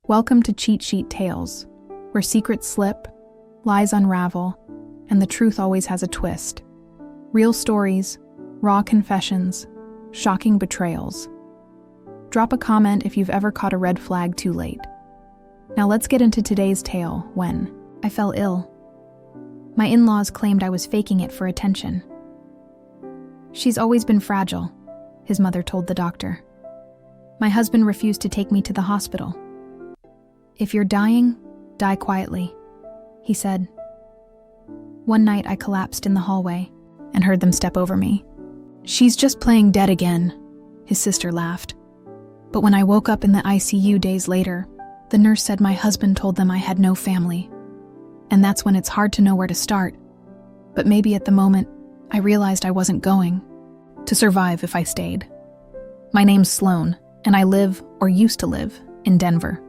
Welcome to Cheat Sheet Tales, where secrets slip, lies unravel, and the truth always has a twist. Real stories, raw confessions, shocking betrayals. Drop a comment if you've ever caught a red flag too late. Now let's get into today's tale, when I fell ill. My in-laws claimed I was faking it for attention. "She's always been fragile," his mother told the doctor. My husband refused to take me to the hospital. "If you're dying, die quietly," he said. One night I collapsed in the hallway and heard them step over me. "She's just playing dead again," his sister laughed. But when I woke up in the ICU days later, the nurse said my husband told them I had no family. And that's when it's hard to know where to start. But maybe at the moment, I realized I wasn't going to survive if I stayed. My name's Sloan, and I live, or used to live, in Denver.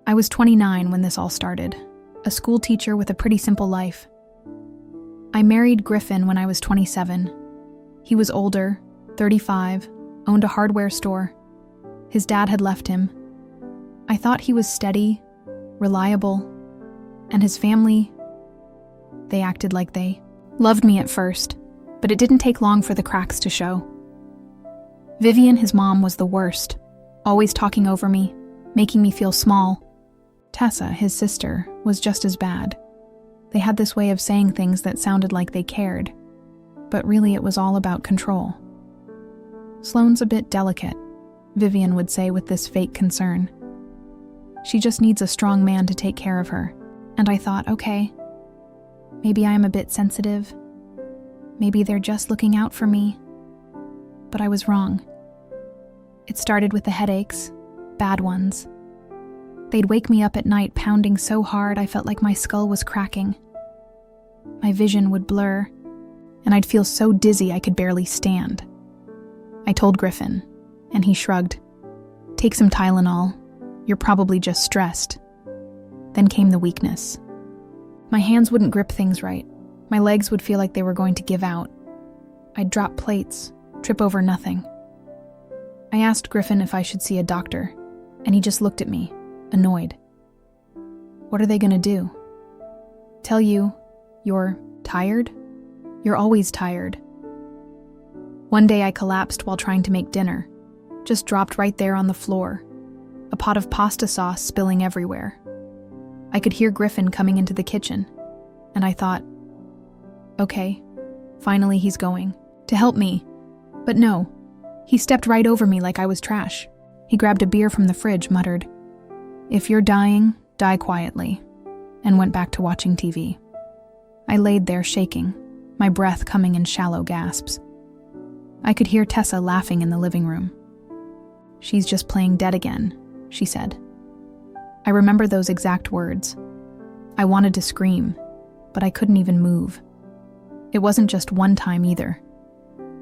I was 29 when this all started, a school teacher with a pretty simple life. I married Griffin when I was 27. He was older, 35, owned a hardware store. His dad had left him. I thought he was steady, reliable, and his family, they acted like they loved me at first, but it didn't take long for the cracks to show. Vivian, his mom, was the worst, always talking over me, making me feel small. Tessa, his sister, was just as bad. They had this way of saying things that sounded like they cared, but really it was all about control. "Sloane's a bit delicate," Vivian would say with this fake concern. "She just needs a strong man to take care of her." And I thought, okay, maybe I am a bit sensitive. Maybe they're just looking out for me. But I was wrong. It started with the headaches, bad ones. They'd wake me up at night pounding so hard I felt like my skull was cracking. My vision would blur, and I'd feel so dizzy I could barely stand. I told Griffin, and he shrugged. "Take some Tylenol. You're probably just stressed." Then came the weakness. My hands wouldn't grip things right. My legs would feel like they were going to give out. I'd drop plates, trip over nothing. I asked Griffin if I should see a doctor, and he just looked at me, annoyed. "What are they going to do? Tell you, you're tired? You're always tired." One day I collapsed while trying to make dinner, just dropped right there on the floor, a pot of pasta sauce spilling everywhere. I could hear Griffin coming into the kitchen, and I thought, okay, finally he's going to help me. But no, he stepped right over me like I was trash. He grabbed a beer from the fridge, muttered, "If you're dying, die quietly," and went back to watching TV. I laid there shaking, my breath coming in shallow gasps. I could hear Tessa laughing in the living room. "She's just playing dead again," she said. I remember those exact words. I wanted to scream, but I couldn't even move. It wasn't just one time either.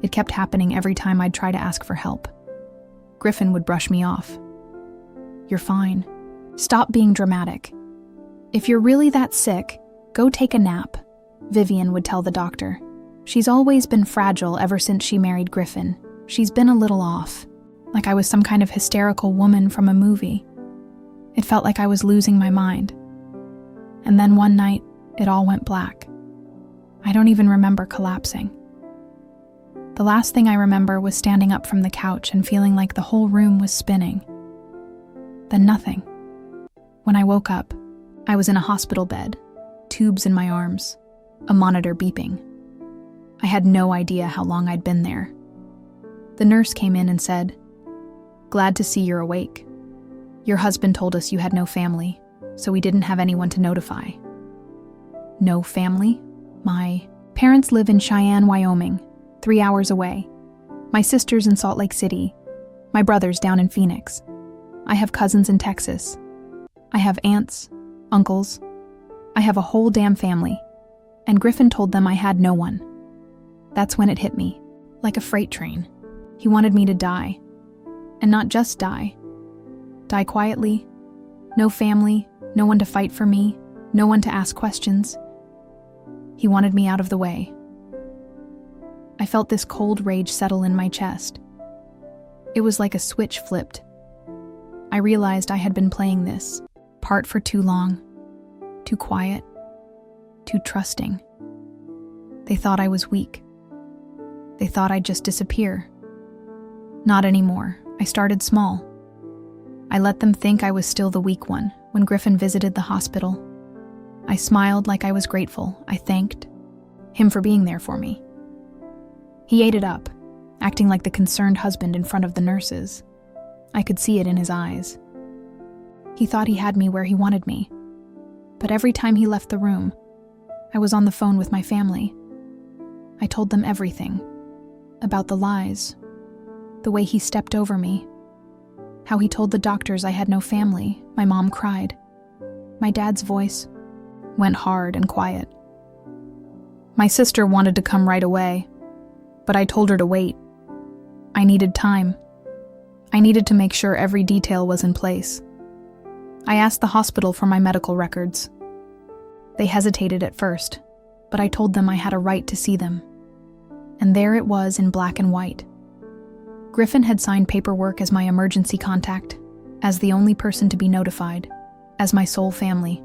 It kept happening every time I'd try to ask for help. Griffin would brush me off. "You're fine. Stop being dramatic. If you're really that sick, go take a nap," Vivian would tell the doctor. "She's always been fragile ever since she married Griffin. She's been a little off, like I was some kind of hysterical woman from a movie." It felt like I was losing my mind. And then one night, it all went black. I don't even remember collapsing. The last thing I remember was standing up from the couch and feeling like the whole room was spinning. Then nothing. When I woke up, I was in a hospital bed, tubes in my arms, a monitor beeping. I had no idea how long I'd been there. The nurse came in and said, "Glad to see you're awake. Your husband told us you had no family, so we didn't have anyone to notify." No family? My parents live in Cheyenne, Wyoming, 3 hours away. My sister's in Salt Lake City. My brother's down in Phoenix. I have cousins in Texas. I have aunts, uncles. I have a whole damn family. And Griffin told them I had no one. That's when it hit me, like a freight train. He wanted me to die. And not just die. Die quietly, no family, no one to fight for me, no one to ask questions. He wanted me out of the way. I felt this cold rage settle in my chest. It was like a switch flipped. I realized I had been playing this apart for too long, too quiet, too trusting. They thought I was weak. They thought I'd just disappear. Not anymore. I started small. I let them think I was still the weak one. When Griffin visited the hospital, I smiled like I was grateful. I thanked him for being there for me. He ate it up, acting like the concerned husband in front of the nurses. I could see it in his eyes. He thought he had me where he wanted me. But every time he left the room, I was on the phone with my family. I told them everything. About the lies, the way he stepped over me, how he told the doctors I had no family. My mom cried. My dad's voice went hard and quiet. My sister wanted to come right away, but I told her to wait. I needed time. I needed to make sure every detail was in place. I asked the hospital for my medical records. They hesitated at first, but I told them I had a right to see them. And there it was in black and white. Griffin had signed paperwork as my emergency contact, as the only person to be notified, as my sole family.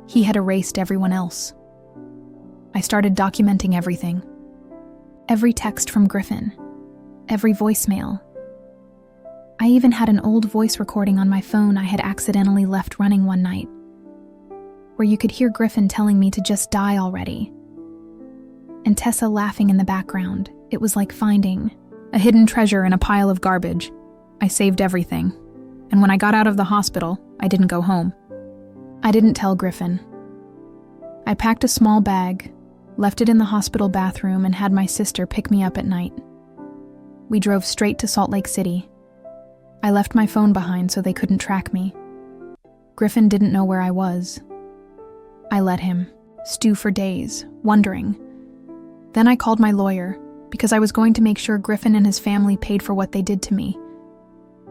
He had erased everyone else. I started documenting everything. Every text from Griffin, every voicemail. I even had an old voice recording on my phone I had accidentally left running one night, where you could hear Griffin telling me to just die already. And Tessa laughing in the background. It was like finding a hidden treasure in a pile of garbage. I saved everything. And when I got out of the hospital, I didn't go home. I didn't tell Griffin. I packed a small bag, left it in the hospital bathroom, and had my sister pick me up at night. We drove straight to Salt Lake City. I left my phone behind so they couldn't track me. Griffin didn't know where I was. I let him stew for days, wondering. Then I called my lawyer, because I was going to make sure Griffin and his family paid for what they did to me.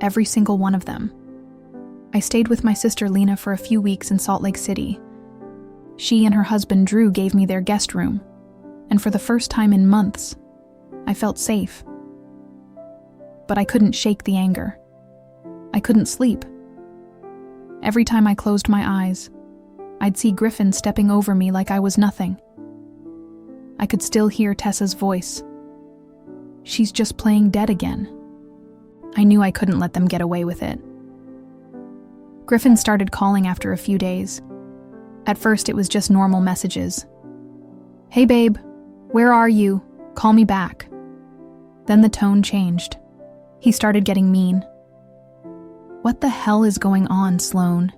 Every single one of them. I stayed with my sister Lena for a few weeks in Salt Lake City. She and her husband Drew gave me their guest room, and for the first time in months, I felt safe. But I couldn't shake the anger. I couldn't sleep. Every time I closed my eyes, I'd see Griffin stepping over me like I was nothing. I could still hear Tessa's voice. She's just playing dead again. I knew I couldn't let them get away with it. Griffin started calling after a few days. At first, it was just normal messages. "Hey babe, where are you? Call me back." Then the tone changed. He started getting mean. "What the hell is going on, Sloan?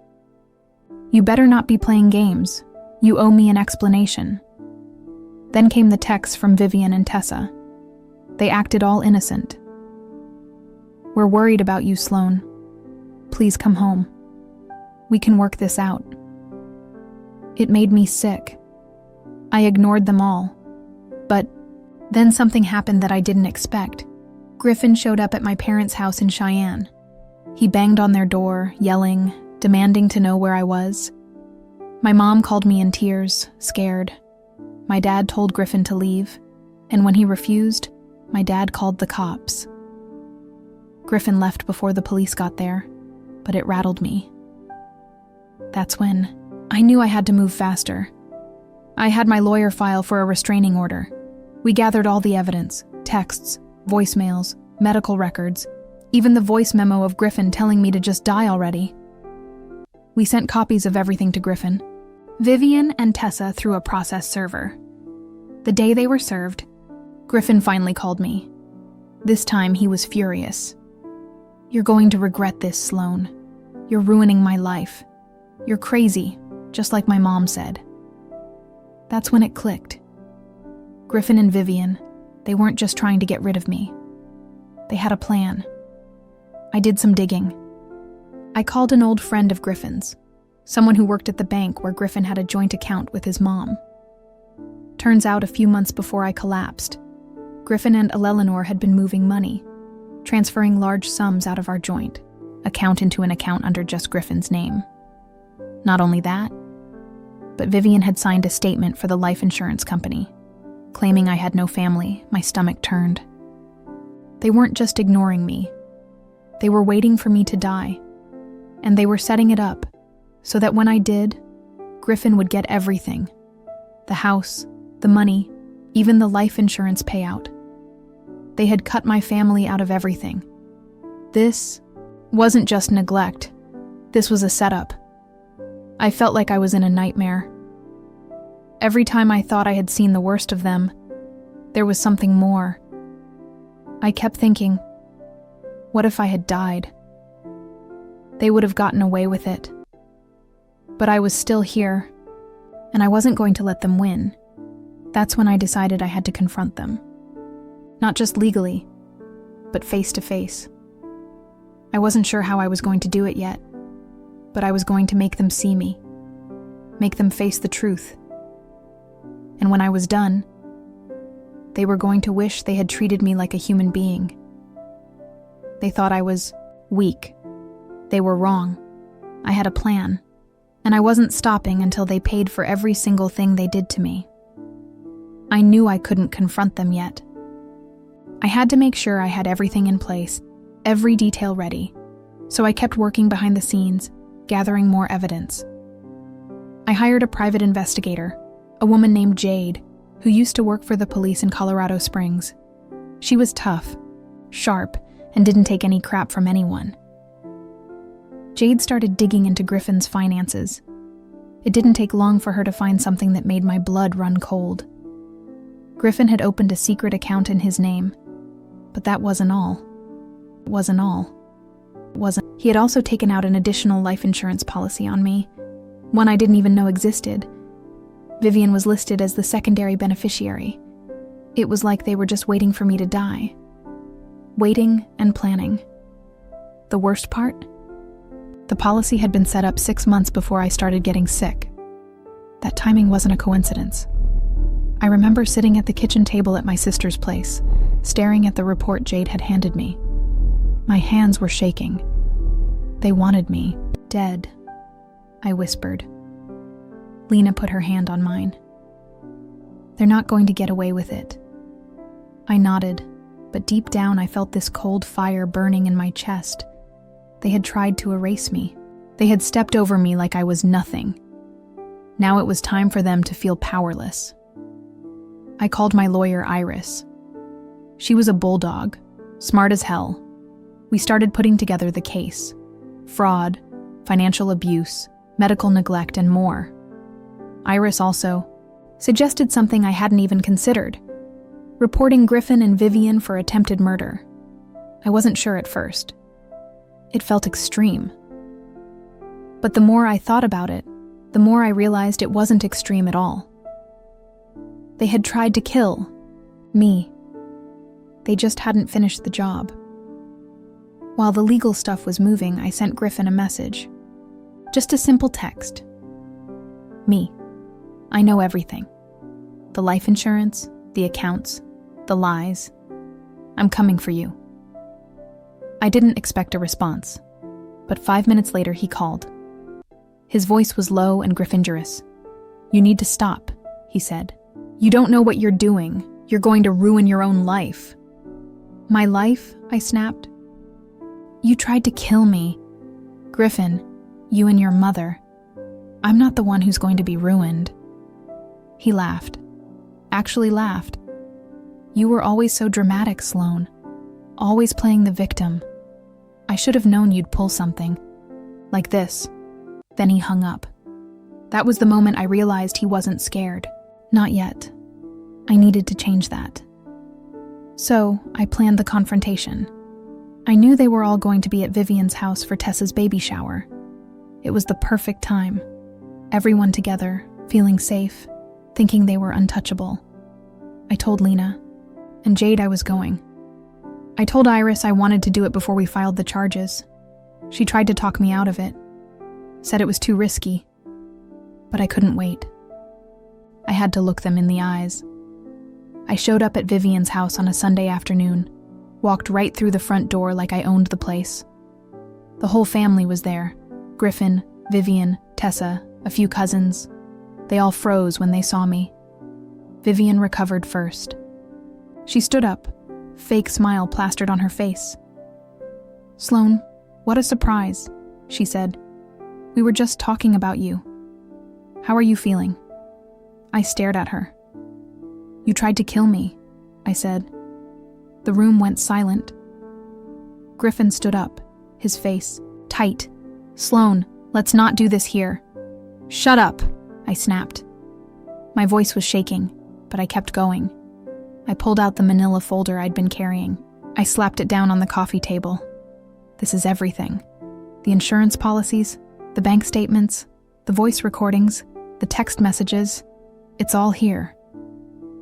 You better not be playing games. You owe me an explanation." Then came the texts from Vivian and Tessa. They acted all innocent. "We're worried about you, Sloan. Please come home. We can work this out." It made me sick. I ignored them all. But then something happened that I didn't expect. Griffin showed up at my parents' house in Cheyenne. He banged on their door, yelling, demanding to know where I was. My mom called me in tears, scared. My dad told Griffin to leave, and when he refused, my dad called the cops. Griffin left before the police got there, but it rattled me. That's when I knew I had to move faster. I had my lawyer file for a restraining order. We gathered all the evidence, texts, voicemails, medical records, even the voice memo of Griffin telling me to just die already. We sent copies of everything to Griffin, Vivian and Tessa through a process server. The day they were served, Griffin finally called me. This time he was furious. "You're going to regret this, Sloan. You're ruining my life. You're crazy, just like my mom said." That's when it clicked. Griffin and Vivian, they weren't just trying to get rid of me. They had a plan. I did some digging. I called an old friend of Griffin's, someone who worked at the bank where Griffin had a joint account with his mom. Turns out a few months before I collapsed, Griffin and Eleanor had been moving money, transferring large sums out of our joint account into an account under just Griffin's name. Not only that, but Vivian had signed a statement for the life insurance company, claiming I had no family. My stomach turned. They weren't just ignoring me. They were waiting for me to die, and they were setting it up so that when I did, Griffin would get everything. The house, the money, even the life insurance payout. They had cut my family out of everything. This wasn't just neglect. This was a setup. I felt like I was in a nightmare. Every time I thought I had seen the worst of them, there was something more. I kept thinking, what if I had died? They would have gotten away with it. But I was still here, and I wasn't going to let them win. That's when I decided I had to confront them. Not just legally, but face to face. I wasn't sure how I was going to do it yet, but I was going to make them see me, make them face the truth. And when I was done, they were going to wish they had treated me like a human being. They thought I was weak. They were wrong. I had a plan, and I wasn't stopping until they paid for every single thing they did to me. I knew I couldn't confront them yet. I had to make sure I had everything in place, every detail ready, so I kept working behind the scenes, gathering more evidence. I hired a private investigator, a woman named Jade, who used to work for the police in Colorado Springs. She was tough, sharp, and didn't take any crap from anyone. Jade started digging into Griffin's finances. It didn't take long for her to find something that made my blood run cold. Griffin had opened a secret account in his name, but that wasn't all. It wasn't all. He had also taken out an additional life insurance policy on me, one I didn't even know existed. Vivian was listed as the secondary beneficiary. It was like they were just waiting for me to die. Waiting and planning. The worst part? The policy had been set up 6 months before I started getting sick. That timing wasn't a coincidence. I remember sitting at the kitchen table at my sister's place, staring at the report Jade had handed me. My hands were shaking. They wanted me dead, I whispered. Lena put her hand on mine. They're not going to get away with it. I nodded, but deep down I felt this cold fire burning in my chest. They had tried to erase me. They had stepped over me like I was nothing. Now it was time for them to feel powerless. I called my lawyer Iris. She was a bulldog, smart as hell. We started putting together the case. Fraud, financial abuse, medical neglect, and more. Iris also suggested something I hadn't even considered: reporting Griffin and Vivian for attempted murder. I wasn't sure at first. It felt extreme. But the more I thought about it, the more I realized it wasn't extreme at all. They had tried to kill me. They just hadn't finished the job. While the legal stuff was moving, I sent Griffin a message. Just a simple text. Me. I know everything. The life insurance, the accounts, the lies. I'm coming for you. I didn't expect a response, but 5 minutes later he called. His voice was low and griffingerous. "You need to stop," he said. "You don't know what you're doing. You're going to ruin your own life." "My life?" I snapped. "You tried to kill me. Griffin, you and your mother. I'm not the one who's going to be ruined." He laughed. Actually laughed. "You were always so dramatic, Sloan. Always playing the victim. I should have known you'd pull something. Like this." Then he hung up. That was the moment I realized he wasn't scared. Not yet. I needed to change that. So, I planned the confrontation. I knew they were all going to be at Vivian's house for Tessa's baby shower. It was the perfect time. Everyone together, feeling safe, thinking they were untouchable. I told Lena, and Jade I was going. I told Iris I wanted to do it before we filed the charges. She tried to talk me out of it, said it was too risky, but I couldn't wait. I had to look them in the eyes. I showed up at Vivian's house on a Sunday afternoon, walked right through the front door like I owned the place. The whole family was there. Griffin, Vivian, Tessa, a few cousins. They all froze when they saw me. Vivian recovered first. She stood up, fake smile plastered on her face. "Sloan, what a surprise," she said. We were just talking about you. How are you feeling?" I stared at her. "You tried to kill me," I said. The room went silent. Griffin stood up, his face tight. "Sloan, let's not do this here." "Shut up," I snapped. My voice was shaking, but I kept going. I pulled out the manila folder I'd been carrying. I slapped it down on the coffee table. "This is everything. The insurance policies, the bank statements, the voice recordings, the text messages. It's all here."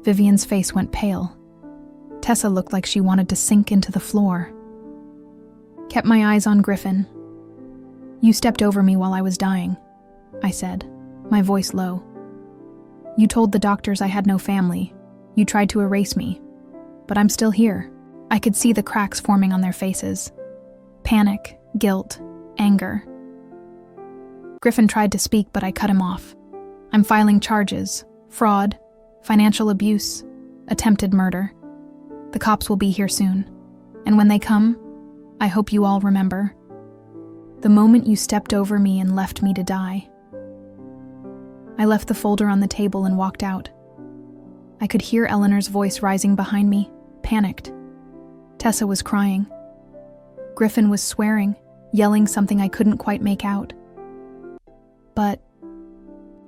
Vivian's face went pale. Tessa looked like she wanted to sink into the floor. Kept my eyes on Griffin. "You stepped over me while I was dying," I said, my voice low. "You told the doctors I had no family. You tried to erase me. But I'm still here." I could see the cracks forming on their faces. Panic, guilt, anger. Griffin tried to speak, but I cut him off. "I'm filing charges. Fraud, financial abuse, attempted murder. The cops will be here soon. And when they come, I hope you all remember the moment you stepped over me and left me to die." I left the folder on the table and walked out. I could hear Eleanor's voice rising behind me, panicked. Tessa was crying. Griffin was swearing, yelling something I couldn't quite make out. But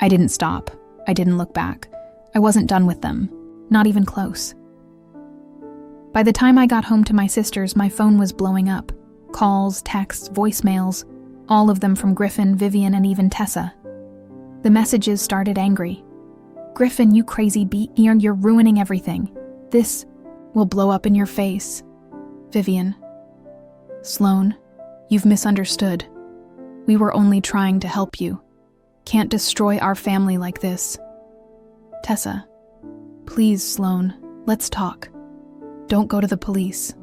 I didn't stop. I didn't look back. I wasn't done with them, not even close. By the time I got home to my sister's, my phone was blowing up. Calls, texts, voicemails, all of them from Griffin, Vivian, and even Tessa. The messages started angry. "Griffin, you crazy you're ruining everything. This will blow up in your face." Vivian. "Sloan, you've misunderstood. We were only trying to help you. Can't destroy our family like this." Tessa. "Please, Sloan, let's talk. Don't go to the police."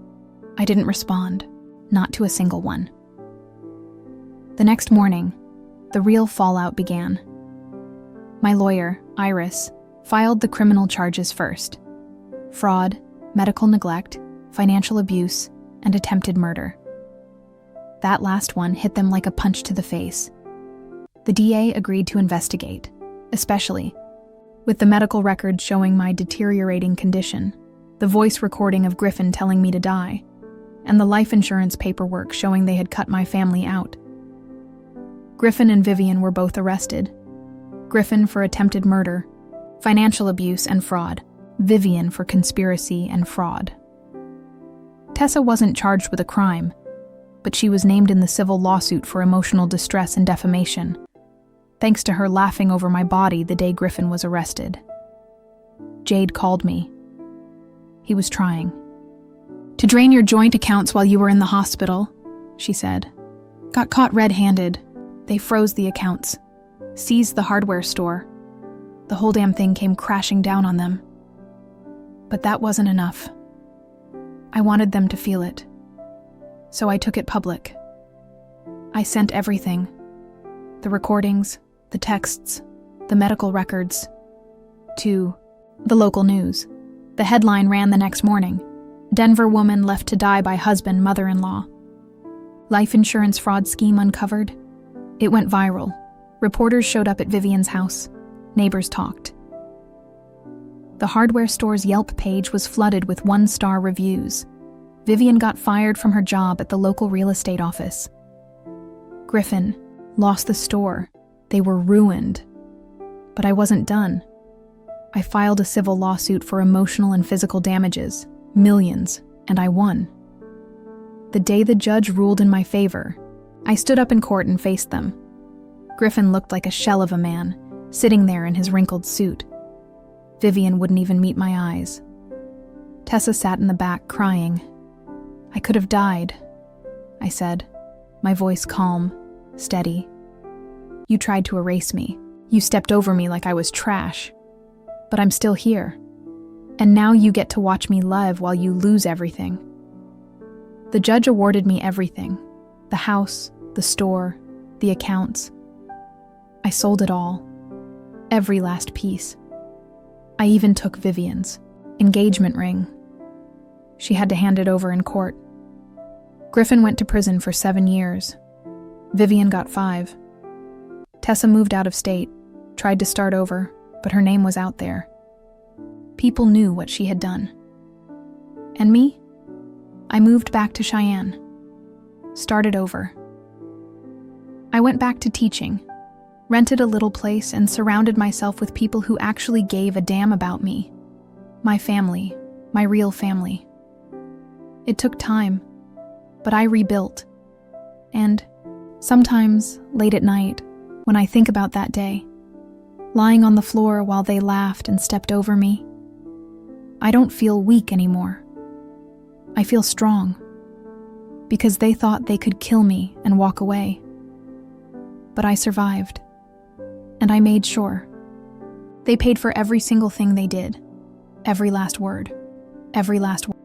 I didn't respond, not to a single one. The next morning, the real fallout began. My lawyer, Iris, filed the criminal charges first: fraud, medical neglect, financial abuse, and attempted murder. That last one hit them like a punch to the face. The DA agreed to investigate, especially with the medical records showing my deteriorating condition, the voice recording of Griffin telling me to die, and the life insurance paperwork showing they had cut my family out. Griffin and Vivian were both arrested. Griffin for attempted murder, financial abuse, and fraud. Vivian for conspiracy and fraud. Tessa wasn't charged with a crime, but she was named in the civil lawsuit for emotional distress and defamation, thanks to her laughing over my body the day Griffin was arrested. Jade called me. He was trying to drain your joint accounts while you were in the hospital, she said. Got caught red-handed. They froze the accounts, seized the hardware store. The whole damn thing came crashing down on them. But that wasn't enough. I wanted them to feel it. So I took it public. I sent everything. The recordings, the texts, the medical records, to the local news. The headline ran the next morning: Denver woman left to die by husband, mother-in-law. Life insurance fraud scheme uncovered. It went viral. Reporters showed up at Vivian's house. Neighbors talked. The hardware store's Yelp page was flooded with one-star reviews. Vivian got fired from her job at the local real estate office. Griffin lost the store. They were ruined. But I wasn't done. I filed a civil lawsuit for emotional and physical damages, millions, and I won. The day the judge ruled in my favor, I stood up in court and faced them. Griffin looked like a shell of a man, sitting there in his wrinkled suit. Vivian wouldn't even meet my eyes. Tessa sat in the back, crying. I could have died, I said, my voice calm, steady. You tried to erase me. You stepped over me like I was trash. But I'm still here. And now you get to watch me live while you lose everything. The judge awarded me everything. The house, the store, the accounts. I sold it all. Every last piece. I even took Vivian's engagement ring. She had to hand it over in court. Griffin went to prison for 7 years. Vivian got 5. Tessa moved out of state, tried to start over, but her name was out there. People knew what she had done. And me? I moved back to Cheyenne. Started over. I went back to teaching, rented a little place, and surrounded myself with people who actually gave a damn about me. My family, my real family. It took time, but I rebuilt. And sometimes, late at night, when I think about that day, lying on the floor while they laughed and stepped over me, I don't feel weak anymore. I feel strong, because they thought they could kill me and walk away. But I survived, and I made sure. They paid for every single thing they did, every last word, every last word.